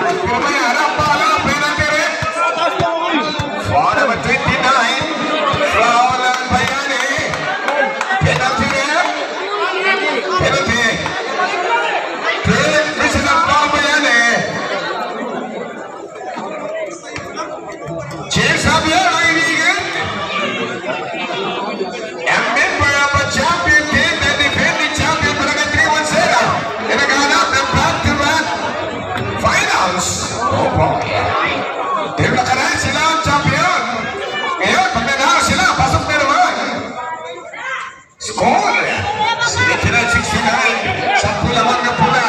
Pinamayarap pala, pinag-direct. For number 29, Flaulan Bayani. Penalty there. Penalty. Third prisoner Flaulan Bayani. James Javier, kaibigan. A member of a champion team, the defending champion, Barangay 310. Pinaghanap ng back-to-back finals. Oh boy. Team nakaraan sila ang champion. Ngayon, pag nanalo sila, pasok na naman. Score! 69-69 sa Pulamang na pula.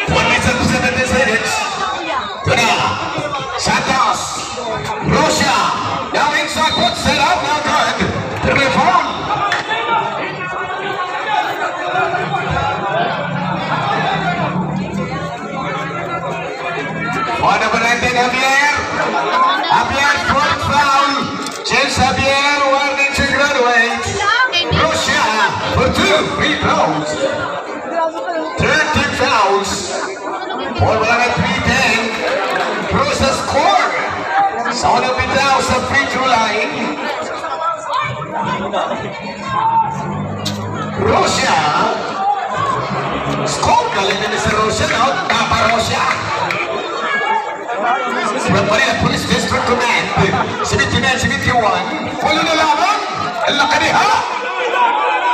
27% of the series. Tuna, Santos, Russia, now inside, puts it up, now good. Telephone. For number 19, Javier. Javier, fourth foul. James Javier, warning to graduate. Russia for 2 free throws. 13 fouls. For Barangay 310. Russia score. Sa unang bitaw sa free throw line. Russia. Score galing na sa Russia, no? Tapa Russia. From Manila Police District Command, 79-71. Wala na lamang. Ang laki niya.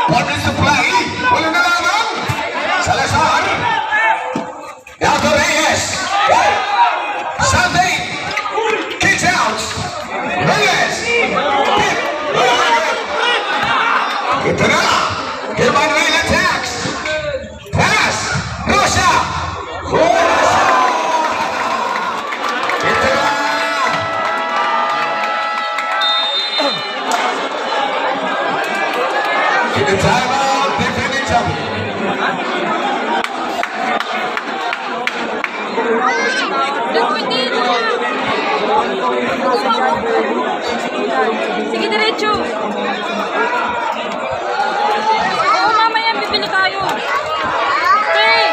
Water supply. Wala na lamang. Salazar. Aldo Reyes. Sunday. Kicks out. Reyes. Ito na. Emmanuel attacks. Pass. Russia. The timeout, defending champion. Sige, diretso. Oo, mamaya bibili tayo. Okay.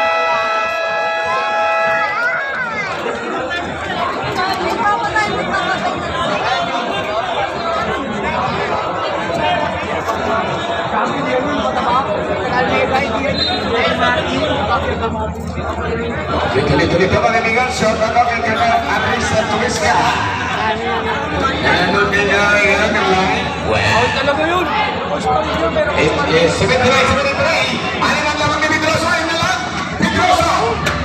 Tuloy-tuloy pa mga kaibigan, short na kami kaya Aris at Tumiska. Ano din ang line? Well, Talaga yun. 73. Ano lang lamang ni Pedroso? Ayun na lang. Pedroso!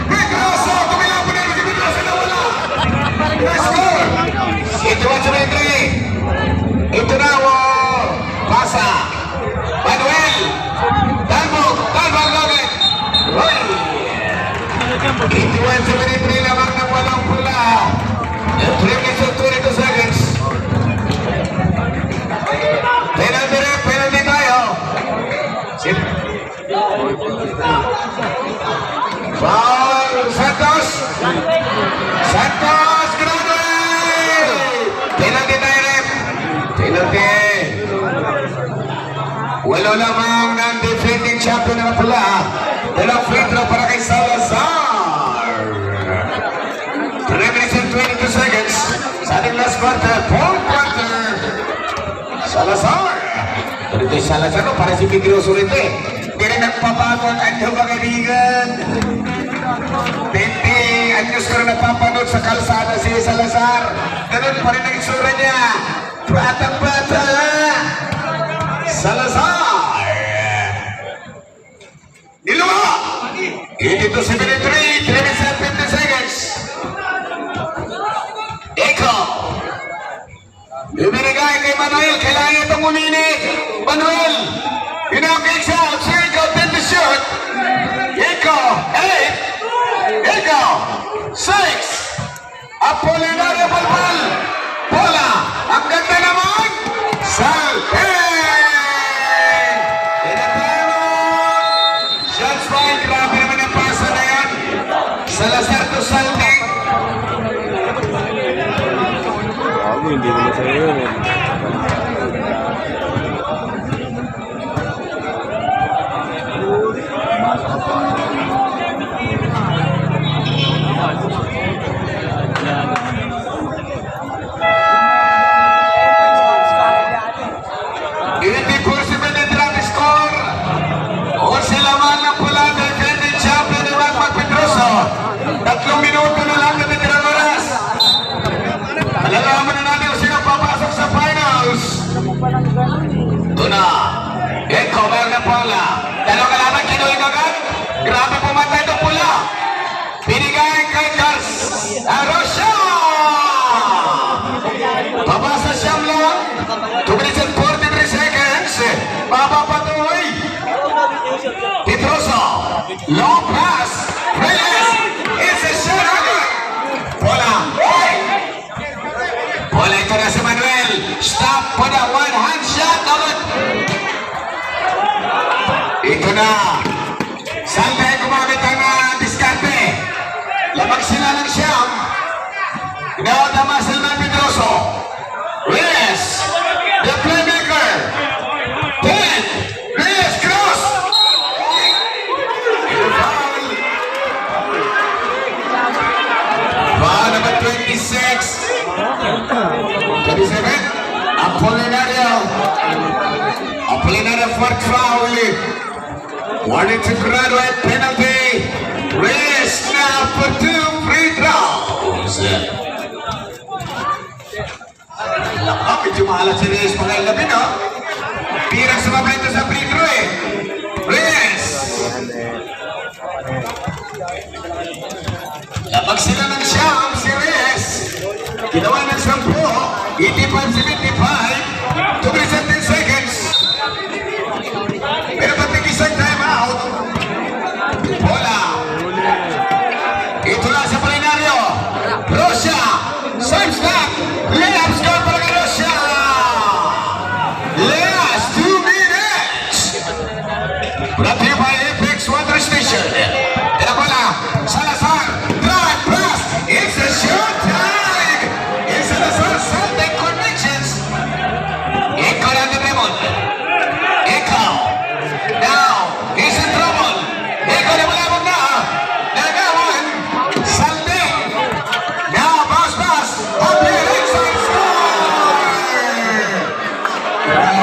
Pedroso! Tumila po na si Pedroso na wala. Nice score! Ito ang 73. Ito na o. Pasa. Manuel. Dalbog. Dalbog Logan. Roy. Ito ang 73 lamang ng walang pula. 3 minutes and 22 seconds. Penalty tayo. Foul Santos. Santos graduate. Penalty tayo rep. Penalty. Walo lamang ng defending champion ng pula. Dalawang free throw para kay Salazar. 3 minutes and 22 seconds. Sa ating last quarter, fourth quarter. Salazar. Ito yung Salazar, no? Para si Pedroso rito eh. Hindi rin nagpabago ang anyo mga kaibigan. 20 anyos ko rin napapanood sa kalsada si Salazar. Ganun pa rin ang isura niya. Batang-bata. Salazar. Niluwa. 82-73, 3 minutes and 50 seconds. Eko. Ibinigay kay Manuel, kailangan itong uminit. Manuel, pinakik out, Eko, 10 to shoot. Eko, 8. Eko, 6. Apolinario Balbal. Bola, ang ganda naman. Sal, shots fired, grabe naman ang pasa na yan. Salazar to Saldi. Hindi naman sa'yo yun eh. Long pass. Reyes. It's a shot agad. Bola. Bola ito na si Manuel. Stop for the one-hand shot. Agad. Ito na. Saan tayo gumamit ang diskarte? Lamang sila ng siyam. Now the muscle man Pedroso. Reyes. The playmaker. 10. Reyes cross. Foul number 26. 27. Apolinario fourth foul. Wanted to graduate penalty. Reyes now for 2 free throws. Laka, medyo mahalat si Reyes mga ilabi, no? Pirang sumabay ito sa free throw eh. Reyes! Labag sila ng siyam si Reyes. Ginawa ng 10, 85-75, 2 seconds. Pero patig isang time out. Bola. Ito na sa Polinario. Rosia. Serves back. Layup score para kay Rosia. Last 2 minutes. Brought to you by Apex Water Station. Ito na bola. Salazar. Drive pass. It's a shot time. It's Salazar. Sunday connections. Ikaw na ni Raymond. Ikaw. Now, he's in trouble. Ikaw na malabog na. Nagawan. Salde. Now, bounce pass. Up here, inside score.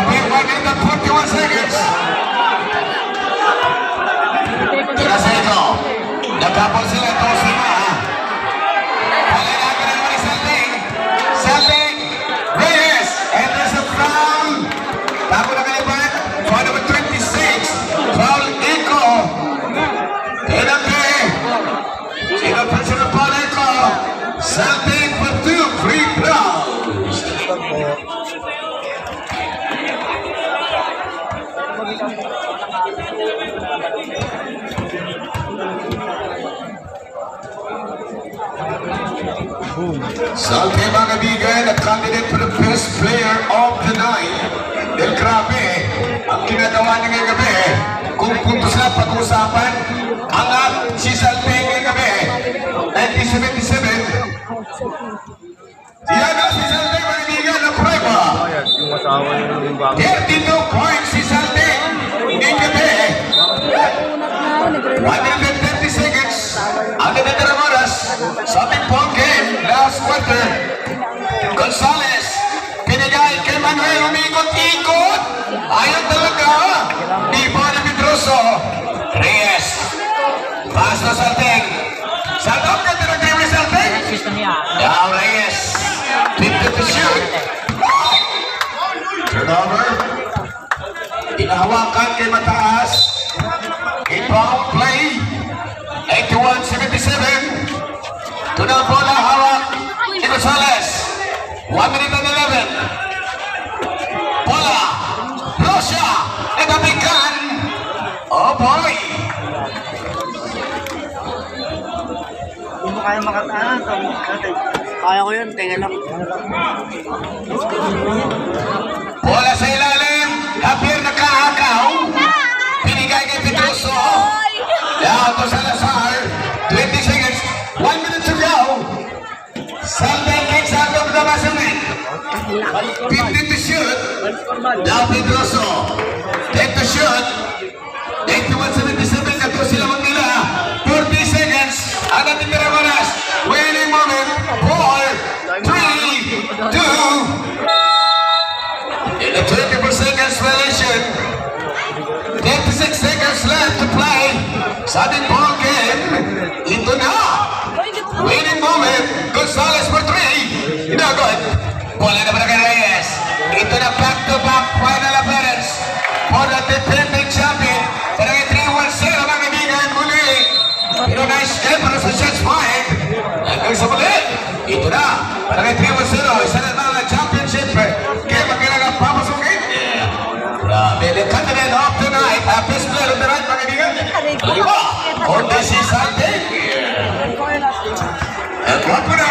Big 1 seconds. Terasa ito. Nagkapon sila ito sa mga. Palalaga na naman ni Salde. Salde. Reyes. And there's a foul. Tapo na kalipat. Foul number 26. Foul Iko. Penalty. Sino pa sila foul Iko? Salde for 2 free throws. Salde mga kaibigan, a candidate for the best player of the night. Dahil grabe, ang ginagawa niya ngayong gabi, kung sila pag-usapan, angat si Salde ngayong gabi, 1977. Yan na si Salde mga kaibigan, na prueba. Yung asawa niya ng bago. 32 points si Salde ngayong gabi. 130 seconds. Ang natitirang oras sa ating ball game last quarter. Gonzales, pinigay kay Manuel, umikot-ikot. Ayaw talaga. Di ba na Pedroso? Reyes. Pass na Salteng. Salteng ka tinagay mo Salteng? Now Reyes. 50 to shoot. Turnover. Inahawakan kay Mataas. Inbound play. 81-77. Ito na ang bola hawak ni Gonzales. 1 minute and 11. Bola. Rosia. Nagabigan. Oh boy. Hindi mo kaya makataan. Kaya ko yun, tingin lang. Bola sa ilalim. Javier nakahakaw. Pinigay kay Pedroso. Down to Salazar. 20 seconds. 1 minute to go. Salde kicks out of the basement. 50 to shoot. Now Pedroso. 10 to shoot. 81-77. Nato sila nila. 40 seconds. Ang natitirang oras. Winning moment. 4, 3, 2. In the 24 seconds violation. 36 seconds left to play. Sa ating ball game.